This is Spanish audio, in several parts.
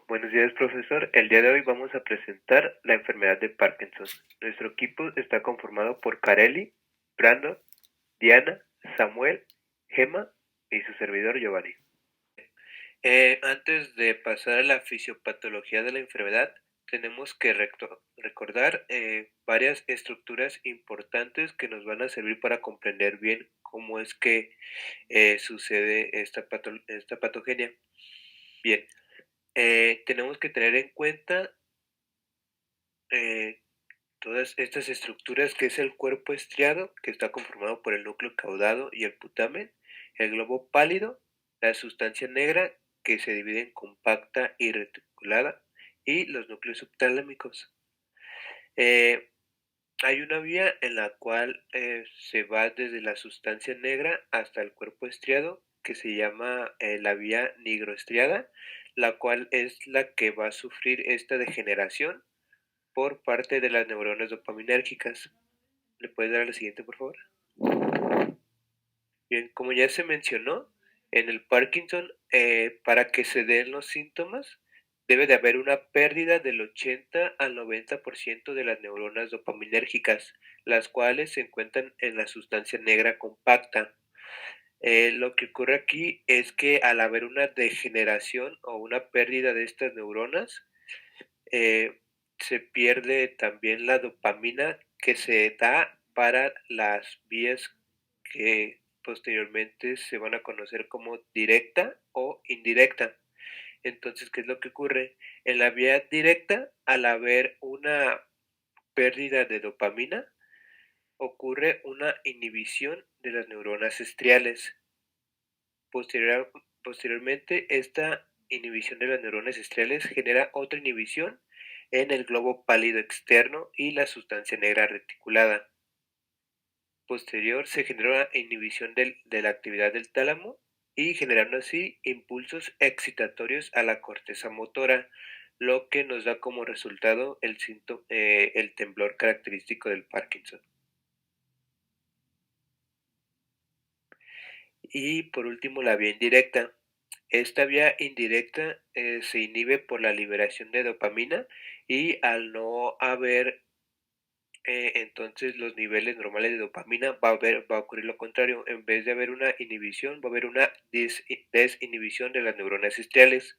Buenos días, profesor. El día de hoy vamos a presentar la enfermedad de Parkinson. Nuestro equipo está conformado por Carelli, Brandon, Diana, Samuel, Gemma y su servidor Giovanni. Antes de pasar a la fisiopatología de la enfermedad, tenemos que recordar varias estructuras importantes que nos van a servir para comprender bien cómo es que sucede esta patogenia. Bien, tenemos que tener en cuenta eh, todas estas estructuras, que es el cuerpo estriado, que está conformado por el núcleo caudado y el putamen, el globo pálido, la sustancia negra, que se divide en compacta y reticulada, y los núcleos subtalámicos. Eh, Hay una vía en la cual se va desde la sustancia negra hasta el cuerpo estriado, que se llama la vía nigroestriada, la cual es la que va a sufrir esta degeneración por parte de las neuronas dopaminérgicas. ¿Le puedes dar a la siguiente, por favor? Bien, como ya se mencionó, en el Parkinson, para que se den los síntomas, debe de haber una pérdida del 80 al 90% de las neuronas dopaminérgicas, las cuales se encuentran en la sustancia negra compacta. Lo que ocurre aquí es que al haber una degeneración o una pérdida de estas neuronas, eh, se pierde también la dopamina que se da para las vías que posteriormente se van a conocer como directa o indirecta. Entonces, ¿qué es lo que ocurre? En la vía directa, al haber una pérdida de dopamina, ocurre una inhibición de las neuronas estriales. Posteriormente, esta inhibición de las neuronas estriales genera otra inhibición en el globo pálido externo y la sustancia negra reticulada. Posterior se genera una inhibición de la actividad del tálamo y generando así impulsos excitatorios a la corteza motora, lo que nos da como resultado el temblor característico del Parkinson. Y por último, la vía indirecta. Esta vía indirecta se inhibe por la liberación de dopamina y al no haber entonces los niveles normales de dopamina va a ocurrir lo contrario. En vez de haber una inhibición, va a haber una desinhibición de las neuronas estriales,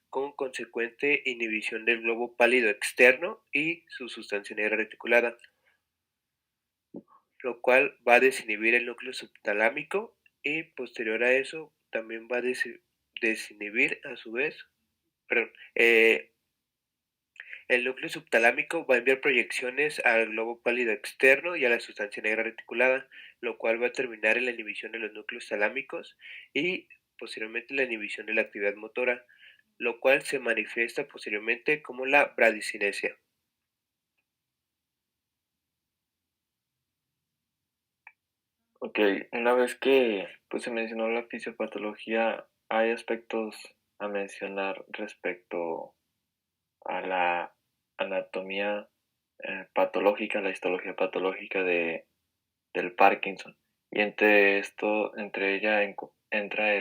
con consecuente inhibición del globo pálido externo y su sustancia negra reticulada, lo cual va a desinhibir el núcleo subtalámico y posterior a eso también va a desinhibir a su vez, perdón, el núcleo subtalámico va a enviar proyecciones al globo pálido externo y a la sustancia negra reticulada, lo cual va a terminar en la inhibición de los núcleos talámicos y posteriormente la inhibición de la actividad motora, lo cual se manifiesta posteriormente como la bradicinesia. Ok, una vez que se mencionó la fisiopatología, hay aspectos a mencionar respecto a la anatomía patológica, la histología patológica del Parkinson. Y entre ella entra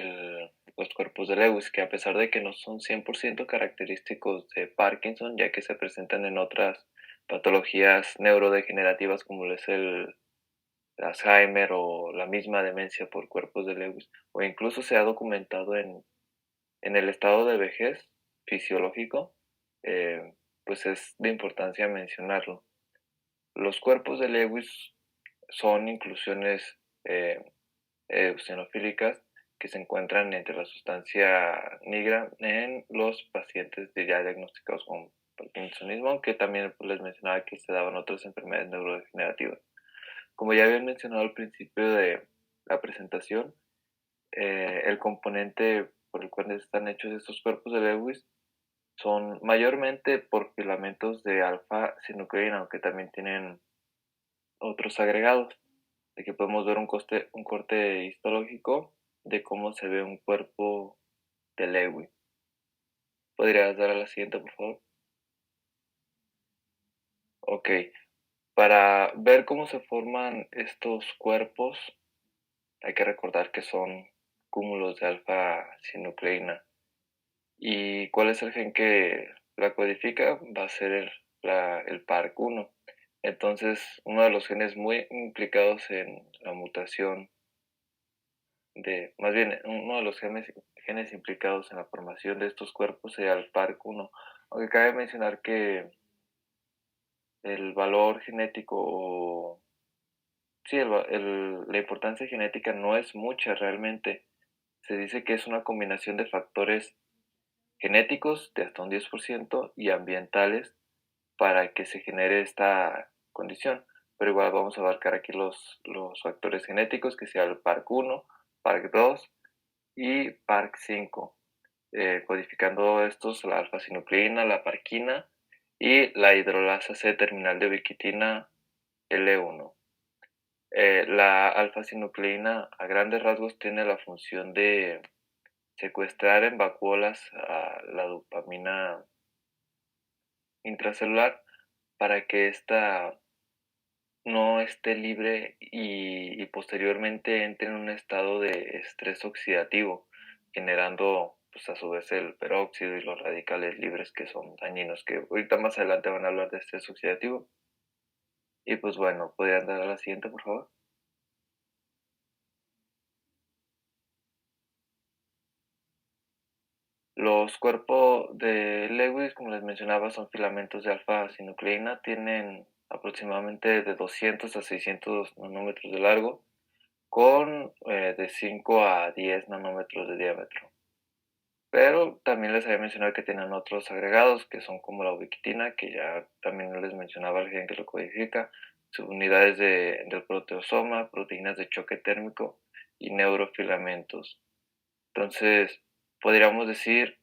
los cuerpos de Lewis, que a pesar de que no son 100% característicos de Parkinson, ya que se presentan en otras patologías neurodegenerativas como lo es el Alzheimer o la misma demencia por cuerpos de Lewis, o incluso se ha documentado en el estado de vejez fisiológico, pues es de importancia mencionarlo. Los cuerpos de Lewis son inclusiones eosinofílicas que se encuentran entre la sustancia negra en los pacientes ya diagnosticados con parkinsonismo, aunque también les mencionaba que se daban otras enfermedades neurodegenerativas. Como ya habían mencionado al principio de la presentación, el componente por el cual están hechos estos cuerpos de Lewis son mayormente por filamentos de alfa-sinucleína, aunque también tienen otros agregados, de que podemos ver un corte histológico de cómo se ve un cuerpo de Lewis. ¿Podrías dar a la siguiente, por favor? Ok, para ver cómo se forman estos cuerpos, hay que recordar que son cúmulos de alfa-sinucleína. ¿Y cuál es el gen que la codifica? Va a ser el PARC1. Entonces, uno de los genes muy implicados en la mutación más bien, uno de los genes implicados en la formación de estos cuerpos sería el PARC1. Aunque cabe mencionar que el valor genético sí, la importancia genética no es mucha realmente. Se dice que es una combinación de factores genéticos de hasta un 10% y ambientales para que se genere esta condición. Pero igual vamos a abarcar aquí los factores genéticos, que sea el PARC1, PARC2 y PARC5, codificando estos la alfa-sinucleína, la parquina y la hidrolasa C terminal de ubiquitina L1. La alfa-sinucleína a grandes rasgos tiene la función de secuestrar en vacuolas a la dopamina intracelular para que ésta no esté libre y posteriormente entre en un estado de estrés oxidativo, generando pues a su vez el peróxido y los radicales libres que son dañinos, que ahorita más adelante van a hablar de estrés oxidativo. Y pues bueno, ¿podrían dar a la siguiente, por favor? Los cuerpos de Lewis, como les mencionaba, son filamentos de alfa-sinucleína, tienen aproximadamente de 200 a 600 nanómetros de largo, con de 5 a 10 nanómetros de diámetro. Pero también les había mencionado que tienen otros agregados, que son como la ubiquitina, que ya también les mencionaba el gen que lo codifica, subunidades del proteosoma, proteínas de choque térmico y neurofilamentos. Entonces, podríamos decir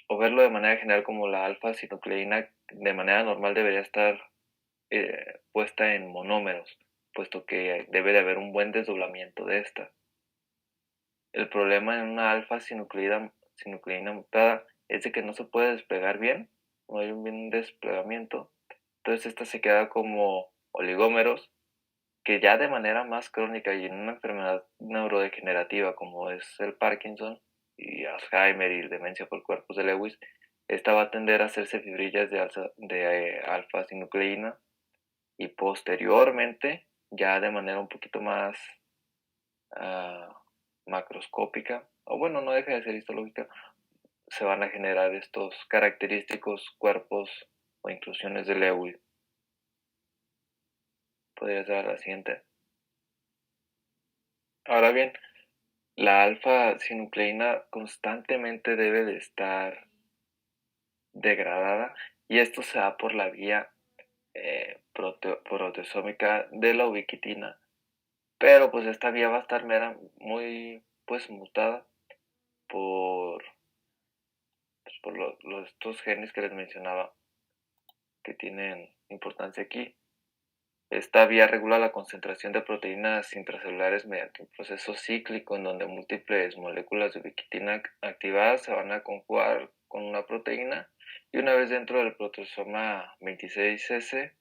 o verlo de manera general como la alfa-sinucleína de manera normal debería estar puesta en monómeros, puesto que debe de haber un buen desdoblamiento de esta. El problema en una alfa-sinucleína mutada es de que no se puede despegar bien, no hay un bien desplegamiento, entonces esta se queda como oligómeros que ya de manera más crónica y en una enfermedad neurodegenerativa como es el Parkinson y Alzheimer y demencia por cuerpos de Lewis, esta va a tender a hacerse fibrillas de alfa-sinucleína y posteriormente, ya de manera un poquito más ah, macroscópica, o bueno, no deja de ser histológica, se van a generar estos característicos cuerpos o inclusiones de Lewis. Podrías dar la siguiente. Ahora bien, la alfa-sinucleína constantemente debe de estar degradada y esto se da por la vía proteosómica de la ubiquitina, pero pues esta vía va a estar muy pues mutada por, pues, por estos genes que les mencionaba que tienen importancia aquí. Esta vía regula la concentración de proteínas intracelulares mediante un proceso cíclico en donde múltiples moléculas de ubiquitina activadas se van a conjugar con una proteína y una vez dentro del protosoma 26S,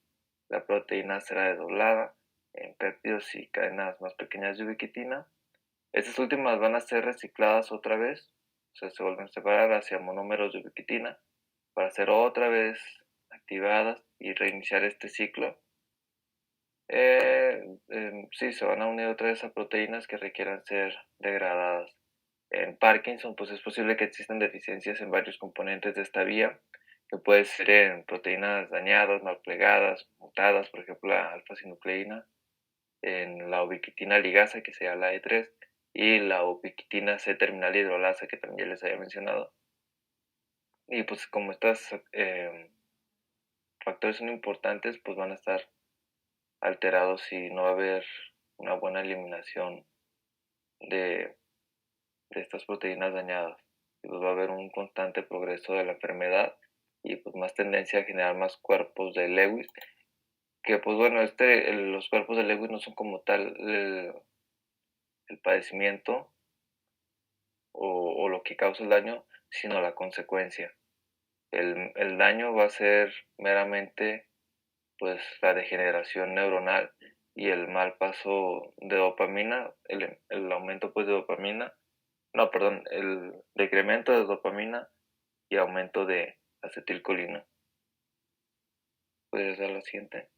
la proteína será desdoblada en péptidos y cadenas más pequeñas de ubiquitina. Estas últimas van a ser recicladas otra vez, o sea, se vuelven a separar hacia monómeros de ubiquitina para ser otra vez activadas y reiniciar este ciclo. Sí, se van a unir otra vez a proteínas que requieran ser degradadas. En Parkinson, pues es posible que existan deficiencias en varios componentes de esta vía, que puede ser en proteínas dañadas, mal plegadas, mutadas, por ejemplo la alfa-sinucleína, en la ubiquitina ligasa, que sería la E3, y la ubiquitina C terminal hidrolasa, que también ya les había mencionado. Y pues como estos factores son importantes, pues van a estar alterados y no va a haber una buena eliminación de, de estas proteínas dañadas. Y pues va a haber un constante progreso de la enfermedad y pues más tendencia a generar más cuerpos de Lewis, que pues bueno, los cuerpos de Lewis no son como tal el padecimiento o lo que causa el daño, sino la consecuencia. El daño va a ser meramente pues la degeneración neuronal y el mal paso de dopamina, el aumento pues de dopamina, no, perdón, el decremento de dopamina y aumento de acetilcolina. ¿Puedes dar la siguiente?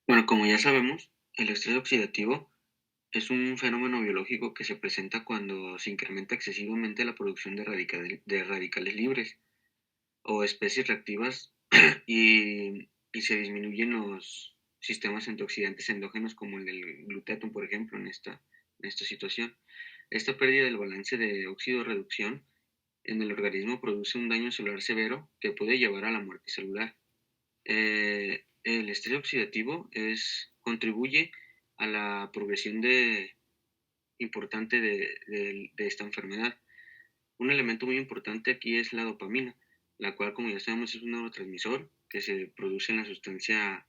Bueno, como ya sabemos, el estrés oxidativo es un fenómeno biológico que se presenta cuando se incrementa excesivamente la producción de radicales libres o especies reactivas y se disminuyen los sistemas antioxidantes endógenos como el del glutatión, por ejemplo, en esta situación. Esta pérdida del balance de óxido-reducción en el organismo produce un daño celular severo que puede llevar a la muerte celular. El estrés oxidativo contribuye a la progresión importante de esta enfermedad. Un elemento muy importante aquí es la dopamina, la cual, como ya sabemos, es un neurotransmisor que se produce en la sustancia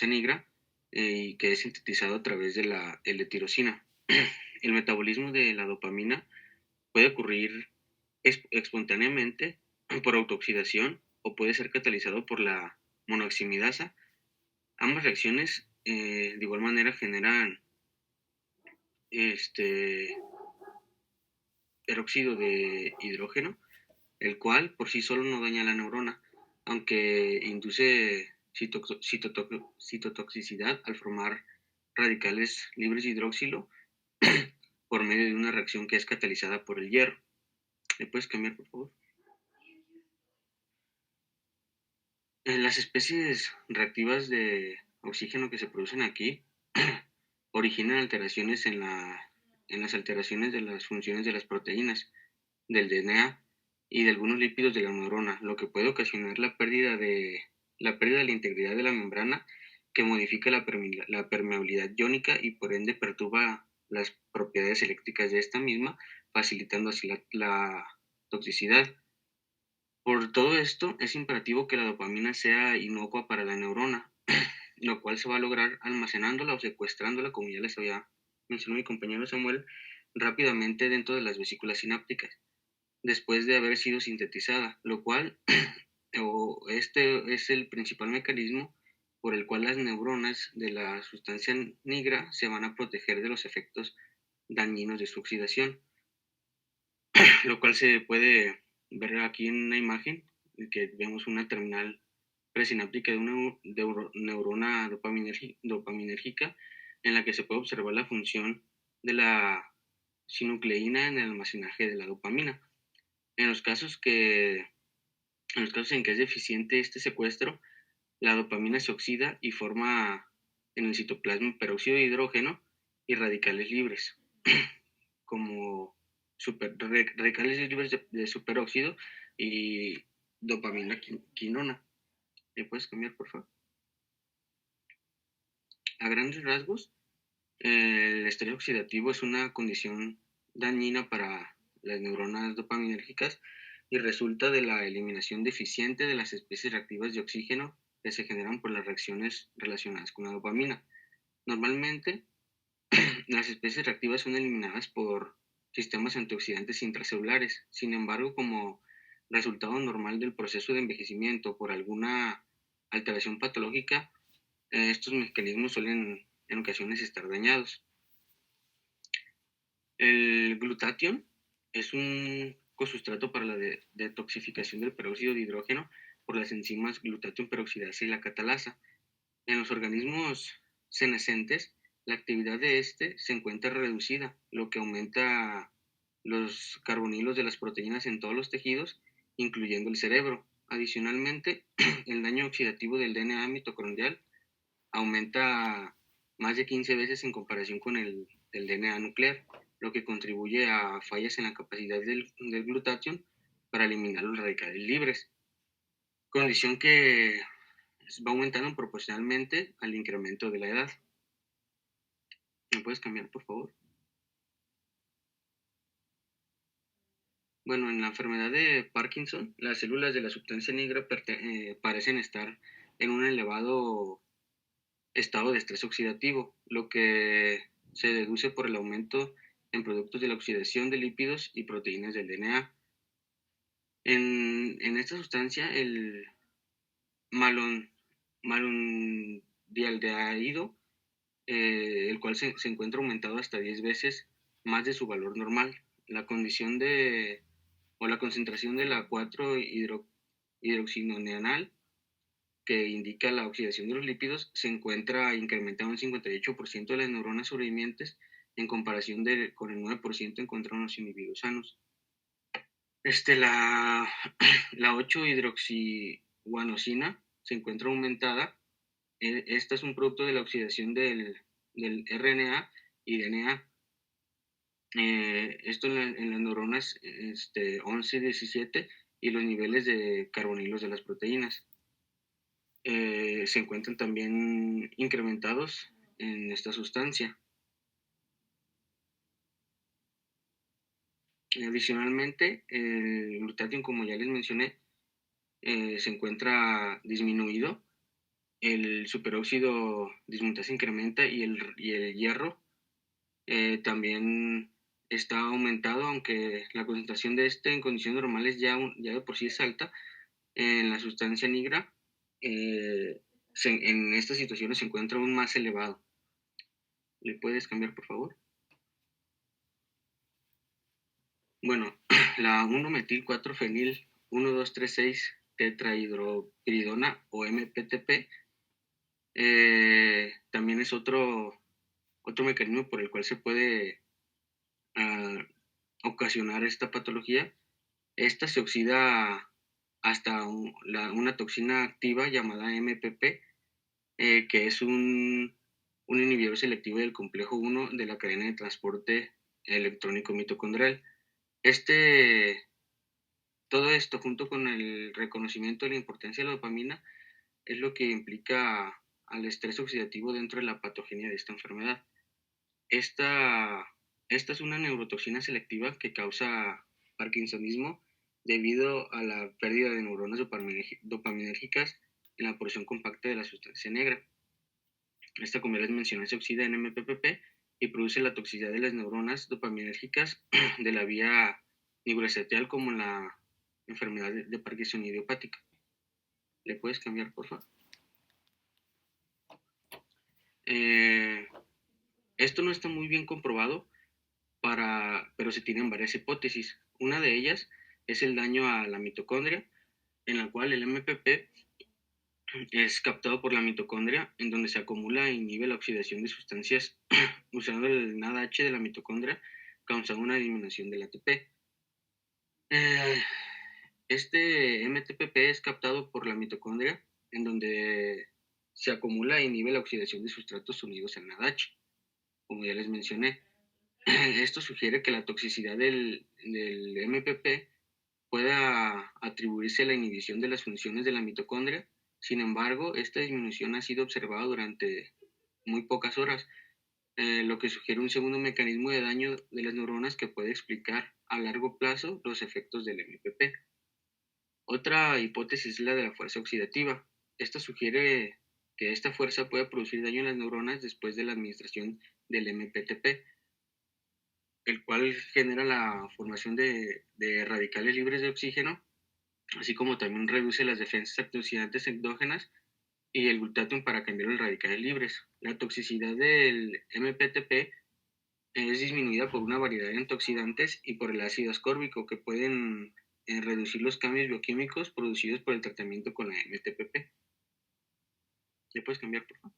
negra y que es sintetizado a través de la L-tirosina. El metabolismo de la dopamina puede ocurrir espontáneamente por autooxidación o puede ser catalizado por la monoximidasa. Ambas reacciones de igual manera generan peróxido de hidrógeno, el cual por sí solo no daña la neurona, aunque induce citotoxicidad al formar radicales libres de hidroxilo por medio de una reacción que es catalizada por el hierro. ¿Me puedes cambiar, por favor? En las especies reactivas de oxígeno que se producen aquí originan alteraciones en las alteraciones de las funciones de las proteínas, del DNA y de algunos lípidos de la neurona, lo que puede ocasionar la pérdida de la integridad de la membrana, que modifica la permeabilidad iónica y por ende perturba las propiedades eléctricas de esta misma, facilitando así la toxicidad. Por todo esto, es imperativo que la dopamina sea inocua para la neurona, lo cual se va a lograr almacenándola o secuestrándola, como ya les había mencionado mi compañero Samuel, rápidamente dentro de las vesículas sinápticas, después de haber sido sintetizada, lo cual este es el principal mecanismo por el cual las neuronas de la sustancia negra se van a proteger de los efectos dañinos de su oxidación, lo cual se puede ver aquí en una imagen, que vemos una terminal presináptica de una neurona dopaminérgica en la que se puede observar la función de la sinucleína en el almacenaje de la dopamina. En los casos en que es deficiente este secuestro, la dopamina se oxida y forma en el citoplasma peróxido de hidrógeno y radicales libres, como radicales libres de superóxido y dopamina quinona. ¿Me puedes cambiar, por favor? A grandes rasgos, el estrés oxidativo es una condición dañina para las neuronas dopaminérgicas y resulta de la eliminación deficiente de las especies reactivas de oxígeno que se generan por las reacciones relacionadas con la dopamina. Normalmente, las especies reactivas son eliminadas por sistemas antioxidantes intracelulares. Sin embargo, como resultado normal del proceso de envejecimiento por alguna alteración patológica, estos mecanismos suelen en ocasiones estar dañados. El glutatión es un cosustrato para la detoxificación del peróxido de hidrógeno por las enzimas glutatión peroxidasa y la catalasa. En los organismos senescentes, la actividad de este se encuentra reducida, lo que aumenta los carbonilos de las proteínas en todos los tejidos, incluyendo el cerebro. Adicionalmente, el daño oxidativo del DNA mitocondrial aumenta más de 15 veces en comparación con el del DNA nuclear, lo que contribuye a fallas en la capacidad del glutatión para eliminar los radicales libres, condición que va aumentando proporcionalmente al incremento de la edad. ¿Me puedes cambiar, por favor? Bueno, en la enfermedad de Parkinson, las células de la sustancia negra parecen estar en un elevado estado de estrés oxidativo, lo que se deduce por el aumento en productos de la oxidación de lípidos y proteínas del DNA. En esta sustancia, el malon, malondialdehído, el cual se encuentra aumentado hasta 10 veces más de su valor normal. La condición o la concentración de la 4-hidroxinoneanal, que indica la oxidación de los lípidos, se encuentra incrementada un 58% de las neuronas sobrevivientes en comparación con el 9% encontrado en los individuos sanos. La 8-hidroxiguanosina se encuentra aumentada. Esta es un producto de la oxidación del RNA y DNA. Esto en las neuronas 11 y 17 y los niveles de carbonilos de las proteínas. Se encuentran también incrementados en esta sustancia. Adicionalmente, el glutatión, como ya les mencioné, se encuentra disminuido. El superóxido dismutasa se incrementa y el hierro también está aumentado, aunque la concentración de este en condiciones normales ya de por sí es alta. En la sustancia negra, en estas situaciones se encuentra aún más elevado. ¿Le puedes cambiar, por favor? Bueno, la 1-metil-4-fenil 1236 tetrahidropiridona o MPTP también es otro mecanismo por el cual se puede ocasionar esta patología. Esta se oxida hasta una toxina activa llamada MPP, que es un inhibidor selectivo del complejo 1 de la cadena de transporte electrónico mitocondrial. Todo esto, junto con el reconocimiento de la importancia de la dopamina, es lo que implica al estrés oxidativo dentro de la patogenia de esta enfermedad. Esta es una neurotoxina selectiva que causa parkinsonismo debido a la pérdida de neuronas dopaminérgicas en la porción compacta de la sustancia negra. Esta, como ya les mencioné, se oxida en MPPP y produce la toxicidad de las neuronas dopaminérgicas de la vía nigroesencial, como la enfermedad de Parkinson idiopática. ¿Le puedes cambiar, por favor? Esto no está muy bien comprobado, pero se tienen varias hipótesis. Una de ellas es el daño a la mitocondria, en la cual el MPP es captado por la mitocondria, en donde se acumula e inhibe la oxidación de sustancias usando el NADH de la mitocondria, causando una disminución del ATP. Este MTPP es captado por la mitocondria, en donde se acumula e inhibe la oxidación de sustratos unidos al NADH, como ya les mencioné. Esto sugiere que la toxicidad del MPP pueda atribuirse a la inhibición de las funciones de la mitocondria. Sin embargo, esta disminución ha sido observada durante muy pocas horas, lo que sugiere un segundo mecanismo de daño de las neuronas que puede explicar a largo plazo los efectos del MPP. Otra hipótesis es la de la fuerza oxidativa. Esta sugiere que esta fuerza puede producir daño en las neuronas después de la administración del MPTP, el cual genera la formación de radicales libres de oxígeno, así como también reduce las defensas antioxidantes endógenas y el glutatión para cambiar los radicales libres. La toxicidad del MPTP es disminuida por una variedad de antioxidantes y por el ácido ascórbico, que pueden reducir los cambios bioquímicos producidos por el tratamiento con la MTPP. ¿Le puedes cambiar, por favor?